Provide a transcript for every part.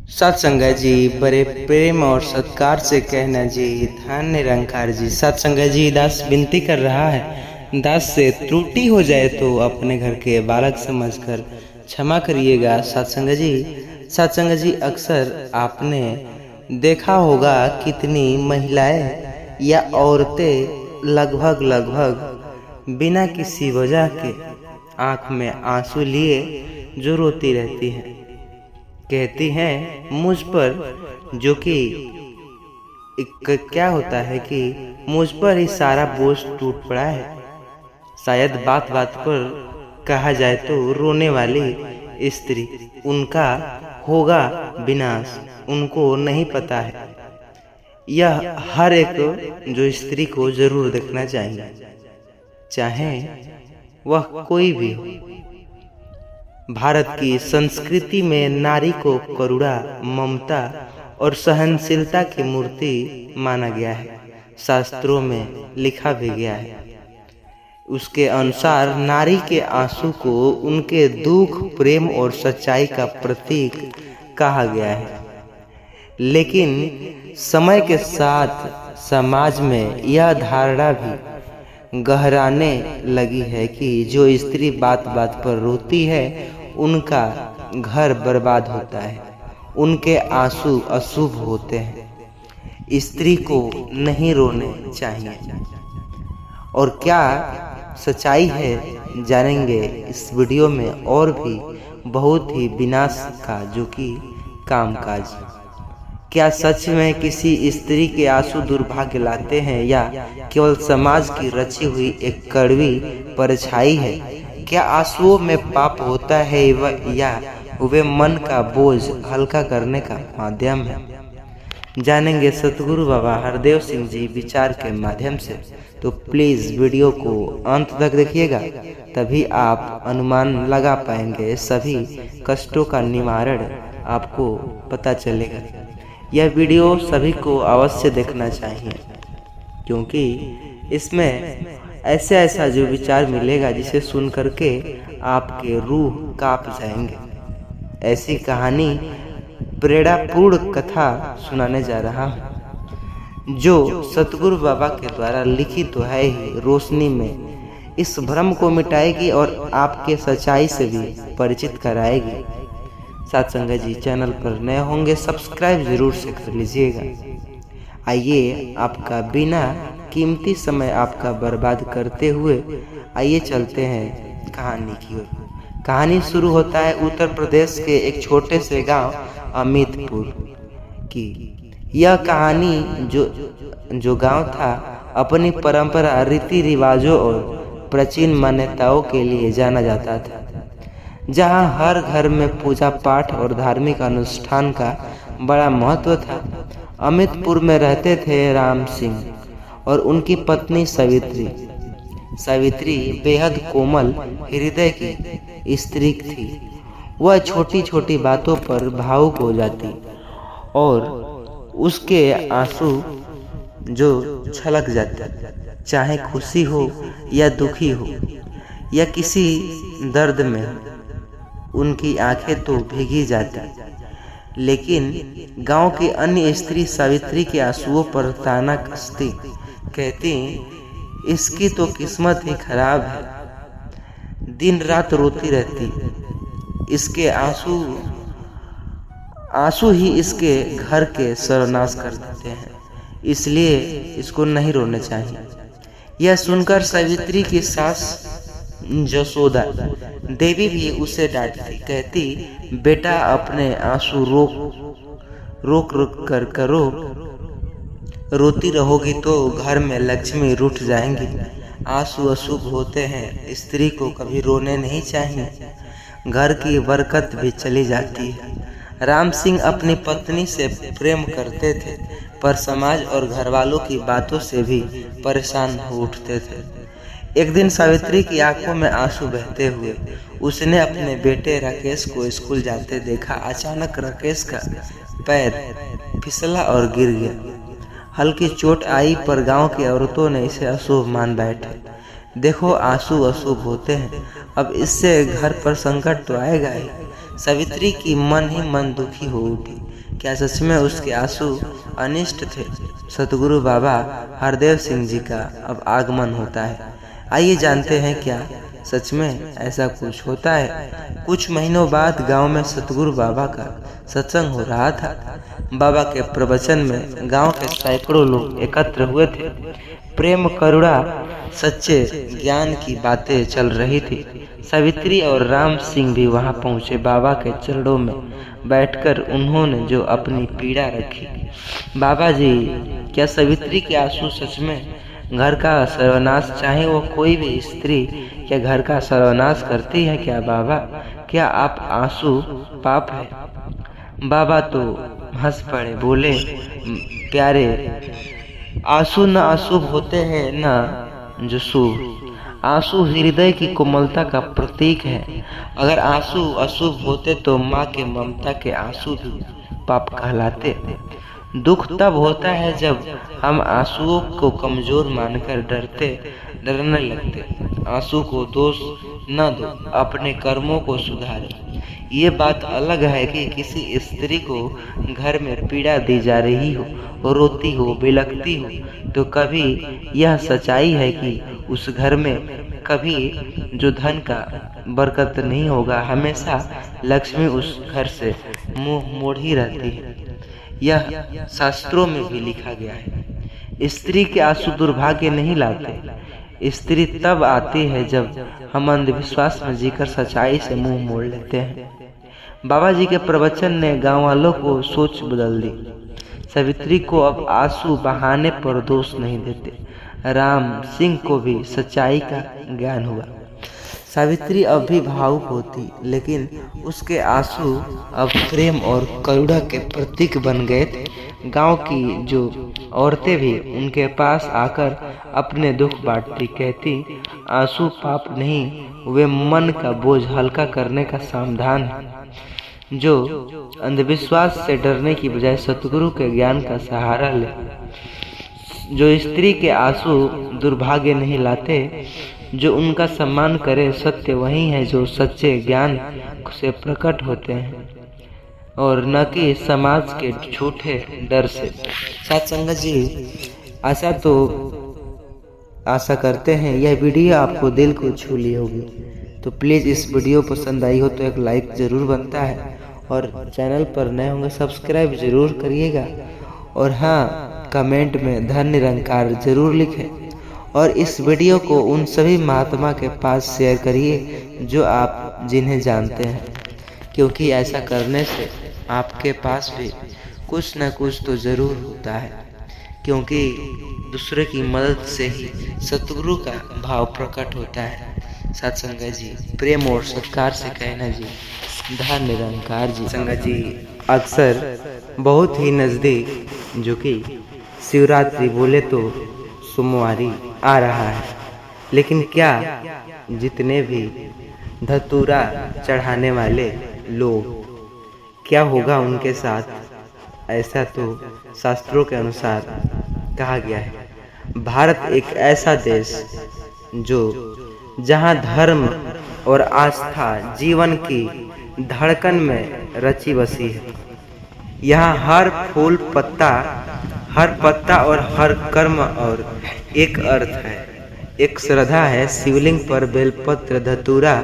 सत्संगत जी बड़े प्रेम और सत्कार से कहना जी, धन निरंकार जी। सत्संगत जी, दास विनती कर रहा है, दास से त्रुटि हो जाए तो अपने घर के बालक समझकर क्षमा करिएगा। सत्संगत जी, अक्सर आपने देखा होगा कितनी महिलाएं या औरतें लगभग बिना किसी वजह के आंख में आंसू लिए जो रोती रहती हैं, कहती हैं मुझ पर, जो कि क्या होता है कि मुझ पर ही सारा बोझ टूट पड़ा है। शायद बात बात पर कहा जाए तो रोने वाली स्त्री, उनका होगा विनाश, उनको नहीं पता है। यह हर एक जो स्त्री को जरूर देखना चाहिए, चाहे वह कोई भी हो। भारत की संस्कृति में नारी को करुणा, ममता और सहनशीलता की मूर्ति माना गया है। शास्त्रों में लिखा भी गया है। उसके अनुसार नारी के आंसू को उनके दुख, प्रेम और सच्चाई का प्रतीक कहा गया है। लेकिन समय के साथ समाज में यह धारणा भी गहराने लगी है कि जो स्त्री बात बात पर रोती है उनका घर बर्बाद होता है, उनके आंसू अशुभ होते हैं। स्त्री को नहीं रोने चाहिए। और क्या सच्चाई है जानेंगे इस वीडियो में, और भी बहुत ही विनाश का जो कि कामकाज। क्या सच में किसी स्त्री के आंसू दुर्भाग्य लाते हैं, या केवल समाज की रची हुई एक कड़वी परछाई है? क्या आंसुओं में पाप होता है या वे मन का बोझ हल्का करने का माध्यम है? जानेंगे सतगुरु बाबा हरदेव सिंह जी विचार के माध्यम से। तो प्लीज वीडियो को अंत तक देखिएगा, तभी आप अनुमान लगा पाएंगे। सभी कष्टों का निवारण आपको पता चलेगा। यह वीडियो सभी को अवश्य देखना चाहिए, क्योंकि इसमें ऐसा जो विचार मिलेगा जिसे सुन करके आपके रूह कांप जाएंगे। ऐसी कहानी, प्रेरणापूर्ण कथा सुनाने जा रहा हूँ, जो सतगुरु बाबा के द्वारा लिखित तो है ही, रोशनी में इस भ्रम को मिटाएगी और आपके सच्चाई से भी परिचित कराएगी। सत्संगत जी, चैनल पर नए होंगे सब्सक्राइब जरूर से कर लीजिएगा। आइए, आपका बिना कीमती समय आपका बर्बाद करते हुए आइए चलते हैं कहानी की ओर। कहानी शुरू होता है उत्तर प्रदेश के एक छोटे से गांव अमितपुर की। यह कहानी जो गांव था अपनी परंपरा, रीति रिवाजों और प्राचीन मान्यताओं के लिए जाना जाता था, जहां हर घर में पूजा पाठ और धार्मिक अनुष्ठान का बड़ा महत्व था। अमितपुर में रहते थे राम सिंह और उनकी पत्नी सावित्री। सावित्री बेहद कोमल हृदय की स्त्री थी। वह छोटी छोटी बातों पर भावुक हो जाती और उसके आंसू जो छलक जाते, चाहे खुशी हो या दुखी हो या किसी दर्द में, उनकी आंखें तो भीगी जाती। लेकिन गांव की अन्य स्त्री सावित्री के आंसुओं पर ताना कसती, कहती इसकी तो किस्मत ही खराब है, दिन रात रोती रहती, इसके आंसू ही इसके घर के सर्वनाश कर देते हैं, इसलिए इसको नहीं रोने चाहिए। यह सुनकर सावित्री की सास जसोदा देवी भी उसे डांटती, कहती बेटा अपने आंसू रोक कर करो, रोती रहोगी तो घर में लक्ष्मी रूठ जाएंगी। आंसू अशुभ होते हैं, स्त्री को कभी रोने नहीं चाहिए, घर की बरकत भी चली जाती है। राम सिंह अपनी पत्नी से प्रेम करते थे, पर समाज और घर वालों की बातों से भी परेशान हो उठते थे। एक दिन सावित्री की आंखों में आंसू बहते हुए उसने अपने बेटे राकेश को स्कूल जाते देखा। अचानक राकेश का पैर फिसला और गिर गया। हल्की चोट आई, पर गांव की औरतों ने इसे अशुभ मान बैठे। देखो, आंसू अशुभ होते हैं, अब इससे घर पर संकट तो आएगा ही। सावित्री की मन ही मन दुखी हो उठी। क्या सच में उसके आंसू अनिष्ट थे? सतगुरु बाबा हरदेव सिंह जी का अब आगमन होता है। आइए जानते हैं क्या सच में ऐसा कुछ होता है। कुछ महीनों बाद गांव में सतगुरु बाबा का सत्संग हो रहा था। बाबा के प्रवचन में गांव के सैकड़ों लोग एकत्र हुए थे। प्रेम, करुणा, सच्चे ज्ञान की बातें चल रही थी। सावित्री और राम सिंह भी वहां पहुंचे। बाबा के चरणों में बैठकर उन्होंने जो अपनी पीड़ा रखी। बाबा जी, क्या सावित्री के आंसू सच में घर का सर्वनाश, चाहे वो कोई भी स्त्री क्या घर का सर्वनाश करती है क्या बाबा? क्या आप आंसू पाप है? बाबा तो हंस पड़े, बोले, प्यारे, आंसू न अशुभ होते हैं न जो शुभ। आंसू हृदय की कोमलता का प्रतीक है। अगर आंसू अशुभ होते तो माँ के ममता के आंसू भी पाप कहलाते। दुख तब होता है जब हम आंसुओं को कमजोर मानकर डरने लगते। आंसू को दोष न दो, अपने कर्मों को सुधारो। ये बात अलग है कि किसी स्त्री को घर में पीड़ा दी जा रही हो, रोती हो, बिलखती हो, तो कभी यह सच्चाई है कि उस घर में कभी जो धन का बरकत नहीं होगा, हमेशा लक्ष्मी उस घर से मुंह मोड़ ही रहती है। यह शास्त्रों में भी लिखा गया है। स्त्री के आंसू दुर्भाग्य नहीं लाते। स्त्री तब आती है जब हम अंधविश्वास में जीकर सच्चाई से मुंह मोड़ लेते हैं। बाबा जी के प्रवचन ने गांव वालों को सोच बदल दी। सावित्री को अब आंसू बहाने पर दोष नहीं देते। राम सिंह को भी सच्चाई का ज्ञान हुआ। सावित्री अब भी भावुक होती, लेकिन उसके आंसू अब प्रेम और करुणा के प्रतीक बन गए थे। गांव की जो औरतें भी उनके पास आकर अपने दुख बांटती, कहती, आंसू पाप नहीं, वे मन का बोझ हल्का करने का समाधान है। जो अंधविश्वास से डरने की बजाय सतगुरु के ज्ञान का सहारा ले। जो स्त्री के आंसू दुर्भाग्य नहीं लाते, जो उनका सम्मान करे। सत्य वही है जो सच्चे ज्ञान से प्रकट होते हैं और न कि समाज के झूठे डर से। साथ संगत जी, आशा करते हैं यह वीडियो आपको दिल को छू ली होगी। तो प्लीज़ इस वीडियो पसंद आई हो तो एक लाइक ज़रूर बनता है, और चैनल पर नए होंगे सब्सक्राइब ज़रूर करिएगा, और हाँ, कमेंट में धन्य निरंकार ज़रूर लिखें। और इस वीडियो को उन सभी महात्मा के पास शेयर करिए जो आप जिन्हें जानते हैं, क्योंकि ऐसा करने से आपके पास भी कुछ न कुछ तो ज़रूर होता है। क्योंकि दूसरे की मदद से ही सतगुरु का भाव प्रकट होता है। सत्संग जी, प्रेम और सत्कार से कहना जी, धन्य निरंकार जी। संगत जी, अक्सर बहुत ही नज़दीक जो कि शिवरात्रि बोले तो सोमवारी आ रहा है, लेकिन क्या जितने भी धतूरा चढ़ाने वाले लोग, क्या होगा उनके साथ? ऐसा तो शास्त्रों के अनुसार कहा गया है। भारत एक ऐसा देश जो जहां धर्म और आस्था जीवन की धड़कन में रची बसी है। यहाँ हर फूल पत्ता, हर पत्ता और हर कर्म और एक अर्थ है, एक श्रद्धा है। शिवलिंग पर बेलपत्र, धतूरा,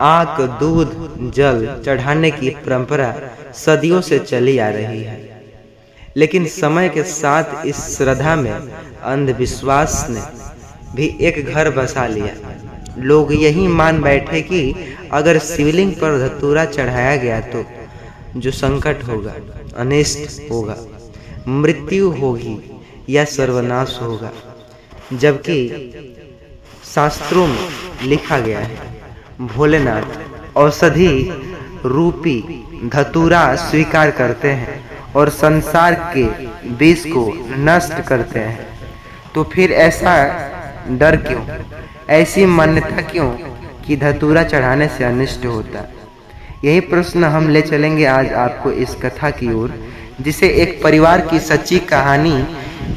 आक, दूध, जल चढ़ाने की परंपरा सदियों से चली आ रही है। लेकिन समय के साथ इस श्रद्धा में अंधविश्वास ने भी एक घर बसा लिया। लोग यही मान बैठे कि अगर शिवलिंग पर धतूरा चढ़ाया गया तो जो संकट होगा, अनिष्ट होगा, मृत्यु होगी या सर्वनाश होगा। जबकि शास्त्रों में लिखा गया है, भोलेनाथ औषधि रूपी धतूरा स्वीकार करते हैं और संसार के विष को नष्ट करते हैं। तो फिर ऐसा डर क्यों, ऐसी मान्यता क्यों कि धतूरा चढ़ाने से अनिष्ट होता? यही प्रश्न हम ले चलेंगे आज आपको इस कथा की ओर, जिसे एक परिवार की सच्ची कहानी,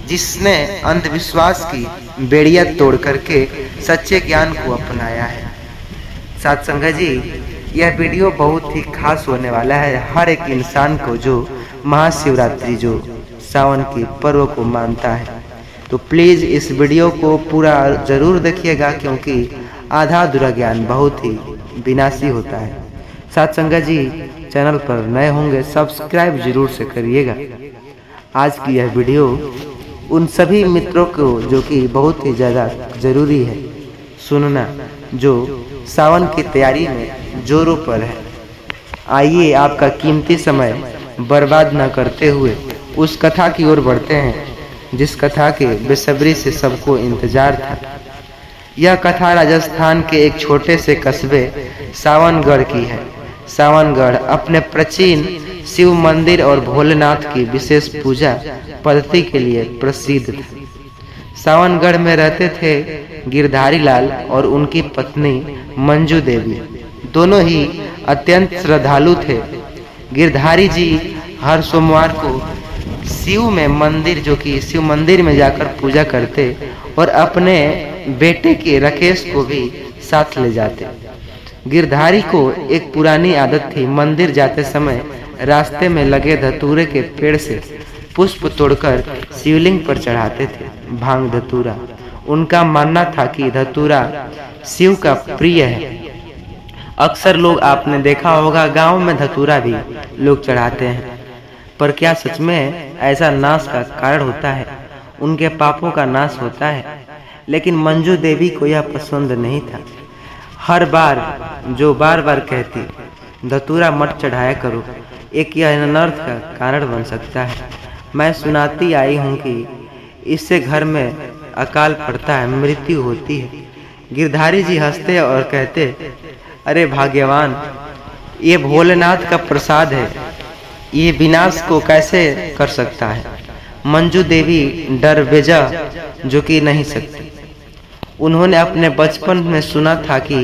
जिसने अंधविश्वास की बेड़ियां तोड़ करके सच्चे ज्ञान को अपनाया है। साथ संगत जी, यह वीडियो बहुत ही खास होने वाला है हर एक इंसान को जो महाशिवरात्रि जो सावन के पर्व को मानता है। तो प्लीज़ इस वीडियो को पूरा ज़रूर देखिएगा, क्योंकि आधा अधूरा ज्ञान बहुत ही विनाशी होता है। साथ संगत जी, चैनल पर नए होंगे सब्सक्राइब जरूर से करिएगा। आज की यह वीडियो उन सभी मित्रों को जो कि बहुत ही ज़्यादा ज़रूरी है सुनना, जो सावन की तैयारी में जोरों पर है। आइए आपका कीमती समय बर्बाद न करते हुए उस कथा की ओर बढ़ते हैं जिस कथा के बेसब्री से सबको इंतजार था। यह कथा राजस्थान के एक छोटे से कस्बे सावनगढ़ की है। सावनगढ़ अपने प्राचीन शिव मंदिर और भोलेनाथ की विशेष पूजा पद्धति के लिए प्रसिद्ध था। सावनगढ़ में रहते थे गिरधारी लाल और उनकी पत्नी मंजू देवी। दोनों ही अत्यंत श्रद्धालु थे। गिरधारी जी हर सोमवार को शिव मंदिर में जाकर पूजा करते और अपने बेटे के राकेश को भी साथ ले जाते। गिरधारी को एक पुरानी आदत थी, मंदिर जाते समय रास्ते में लगे धतूरे के पेड़ से पुष्प तोड़कर शिवलिंग पर चढ़ाते थे। भांग धतूरा, उनका मानना था कि धतूरा शिव का प्रिय है। अक्सर लोग आपने देखा होगा गांव में धतूरा भी लोग चढ़ाते हैं, पर क्या सच में ऐसा नाश का कारण होता है? उनके पापों का नाश होता है? लेकिन मंजू देवी को यह पसंद नहीं था। हर बार बार बार कहती धतूरा मत चढ़ाया करो, एक यह अनर्थ का कारण बन सकता है। मैं सुनाती आई हूँ कि इससे घर में अकाल पड़ता है, मृत्यु होती है। गिरधारी जी हंसते और कहते, अरे भाग्यवान, ये भोलेनाथ का प्रसाद है, ये विनाश को कैसे कर सकता है? मंजू देवी डर बेजा जो कि नहीं सकती। उन्होंने अपने बचपन में सुना था कि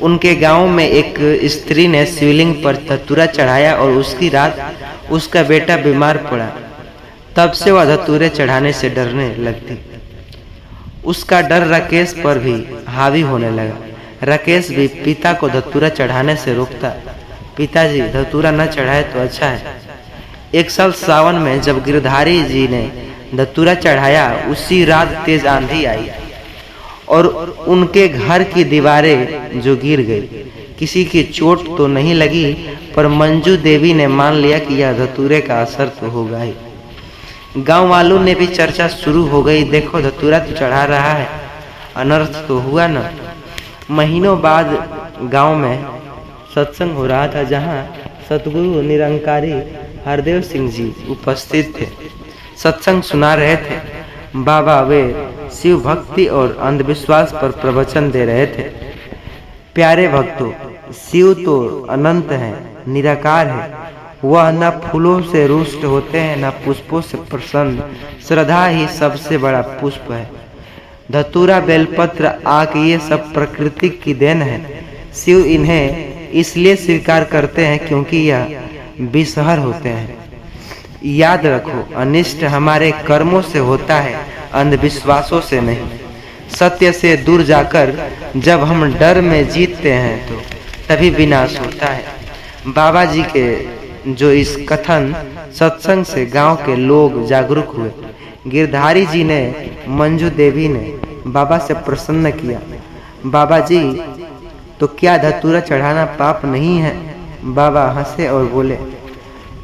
उनके गांव में एक स्त्री ने शिवलिंग पर धतूरा चढ़ाया और उसकी रात उसका बेटा बीमार पड़ा। तब से वह धतूरे चढ़ाने से डरने लगती। उसका डर राकेश पर भी हावी होने लगा। राकेश भी पिता को धतूरा चढ़ाने से रोकता। पिताजी, धतूरा न चढ़ाए तो अच्छा है। एक साल सावन में जब गिरधारी जी ने धतूरा चढ़ाया, उसी रात तेज आंधी आई और उनके घर की दीवारें जो गिर गई। किसी की चोट तो नहीं लगी, पर मंजू देवी ने मान लिया कि यह धतूरे का असर तो होगा ही। गांव वालों ने भी चर्चा शुरू हो गई, देखो धतूरा तो चढ़ा रहा है, अनर्थ तो हुआ न। महीनों बाद गांव में सत्संग हो रहा था, जहां सतगुरु निरंकारी हरदेव सिंह जी उपस्थित थे। सत्संग सुना रहे थे। बाबा वे शिव भक्ति और अंधविश्वास पर प्रवचन दे रहे थे। प्यारे भक्तों, शिव तो अनंत है, निराकार है। वह न फूलों से रुष्ट होते हैं, न पुष्पों से प्रसन्न। श्रद्धा ही सबसे बड़ा पुष्प है। धतूरा, बेलपत्र, आक, ये सब प्रकृति की देन है। शिव इन्हें इसलिए स्वीकार करते हैं क्योंकि यह विषहर होते हैं। याद रखो, अनिष्ट हमारे कर्मों से होता है, अंधविश्वासों से नहीं। सत्य से दूर जाकर जब हम डर में जीतते हैं तो तभी विनाश होता है। बाबा जी के जो इस कथन सत्संग से गांव के लोग जागरूक हुए। गिरधारी जी ने, मंजू देवी ने बाबा से प्रसन्न किया। बाबा जी, तो क्या धतूरा चढ़ाना पाप नहीं है? बाबा हंसे और बोले,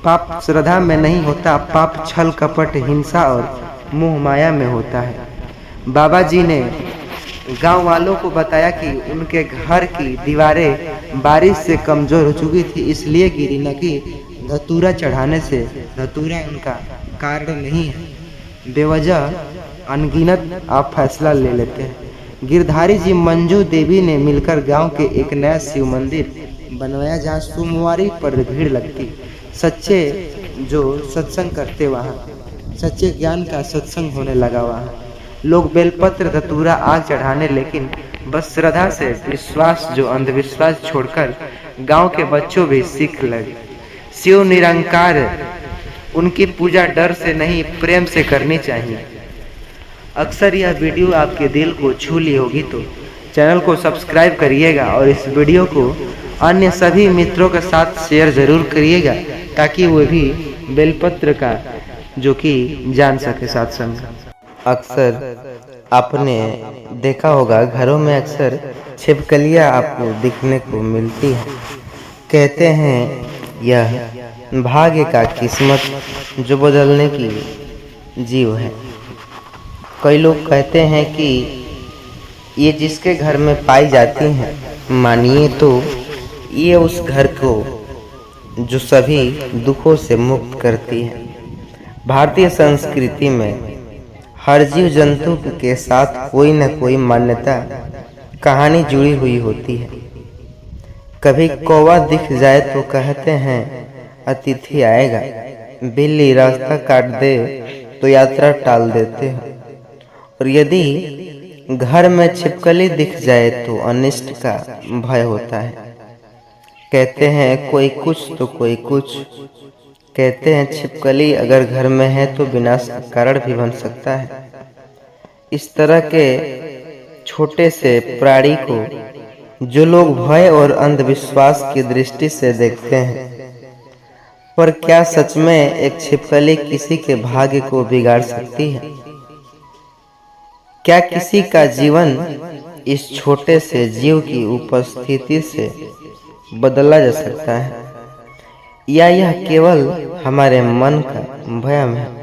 पाप श्रद्धा में नहीं होता, पाप छल कपट, हिंसा और मोह माया में होता है। बाबा जी ने गांव वालों को बताया कि उनके घर की दीवारें बारिश से कमजोर हो चुकी थी, इसलिए गिरी, न कि धतूरा चढ़ाने से। धतूरा उनका कारण नहीं है। बेवजह अनगिनत आप फैसला ले लेते हैं। गिरधारी जी, मंजू देवी ने मिलकर गांव के एक नया शिव मंदिर बनवाया, जहाँ सोमवारी पर भीड़ लगती। सच्चे जो सत्संग करते, वहाँ सच्चे ज्ञान का सत्संग होने लगा। वहाँ लोग बेलपत्र, धतूरा, आग चढ़ाने, लेकिन बस श्रद्धा से विश्वास, जो अंधविश्वास छोड़कर गांव के बच्चों भी सीख लगे। शिव निरंकार, उनकी पूजा डर से नहीं प्रेम से करनी चाहिए। अक्सर यह वीडियो आपके दिल को छू ली होगी तो चैनल को सब्सक्राइब करिएगा और इस वीडियो को अन्य सभी मित्रों के साथ शेयर जरूर करिएगा, ताकि वो भी बेलपत्र का जो कि जान सके सत्संग। अक्सर आपने देखा होगा घरों में अक्सर छिपकलियां आपको दिखने को मिलती है। कहते हैं यह भाग्य का किस्मत जो बदलने की जीव है। कई लोग कहते हैं कि ये जिसके घर में पाई जाती हैं, मानिए तो ये उस घर को जो सभी दुखों से मुक्त करती है। भारतीय संस्कृति में हर जीव जंतु के साथ कोई न कोई मान्यता कहानी जुड़ी हुई होती है। कभी कौवा दिख जाए तो कहते हैं अतिथि आएगा, बिल्ली रास्ता काट दे तो यात्रा टाल देते हैं, और यदि घर में छिपकली दिख जाए तो अनिष्ट का भय होता है। कहते हैं कोई कुछ तो कोई कुछ। कहते हैं छिपकली अगर घर में है तो विनाश का कारण भी बन सकता है। इस तरह के छोटे से प्राणी को जो लोग भय और अंधविश्वास की दृष्टि से देखते हैं, पर क्या सच में एक छिपकली किसी के भाग्य को बिगाड़ सकती है? क्या किसी का जीवन इस छोटे से जीव की उपस्थिति से बदला जा सकता है, या यह केवल हमारे मन का भ्रम है?